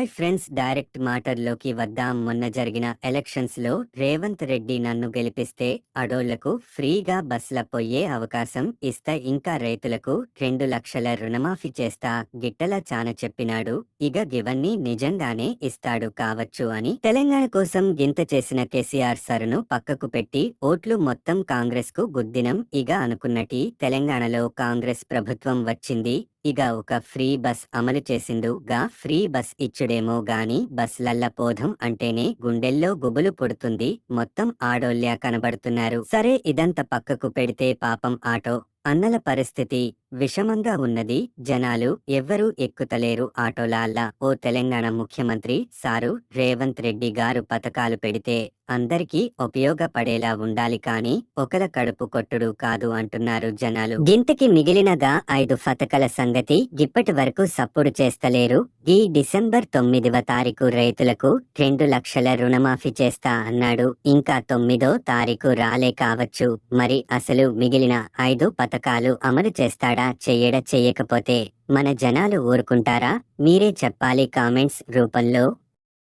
Hi friends, direct మాటల్లోకి వద్దాం. మొన్న జరిగిన ఎలక్షన్స్ లో రేవంత్ రెడ్డి నన్ను గెలిపిస్తే అడోళ్లకు ఫ్రీగా బస్ల పోయే అవకాశం ఇస్తా, ఇంకా రైతులకు 2 లక్షల రుణమాఫీ చేస్తా గిట్టల చాన చెప్పినాడు. ఇక గివన్నీ నిజంగానే ఇస్తాడు కావచ్చు అని తెలంగాణ కోసం గింత చేసిన కేసీఆర్ సరును పక్కకు పెట్టి ఓట్లు మొత్తం కాంగ్రెస్ కు గుద్దినం. ఇక అనుకున్నటి తెలంగాణలో కాంగ్రెస్ ప్రభుత్వం వచ్చింది. ఇక ఒక ఫ్రీ బస్ అమలు చేసిండు. ఫ్రీ బస్ ఇచ్చుడేమో గాని బస్లల్ల పోధం అంటేనే గుండెల్లో గుబులు పుడుతుంది. మొత్తం ఆడోళ్లే కనబడుతున్నారు. సరే, ఇదంతా పక్కకు పెడితే పాపం ఆటో అన్నల పరిస్థితి విషమంగా ఉన్నది. జనాలు ఎవ్వరూ ఎక్కుతలేరు ఆటోలాల్లా. ఓ తెలంగాణ ముఖ్యమంత్రి సారు రేవంత్ రెడ్డి గారు పథకాలు పెడితే అందరికీ ఉపయోగపడేలా ఉండాలి, కానీ ఒకల కడుపు కొట్టుడు కాదు అంటున్నారు జనాలు. గింతకి మిగిలినగా 5 పథకాల సంగతి ఇప్పటి వరకు సప్పుడు చేస్తలేరు. ఈ డిసెంబర్ 9వ తారీఖు రైతులకు 2 లక్షల రుణమాఫీ చేస్తా అన్నాడు. ఇంకా 9వ తారీఖు రాలే కావచ్చు. మరి అసలు మిగిలిన 5 పథకాలు అమలు చేస్తాడా? చెయ్యకపోతే మన జనాలు ఊరుకుంటారా? మీరే చెప్పాలి కామెంట్స్ రూపంలో.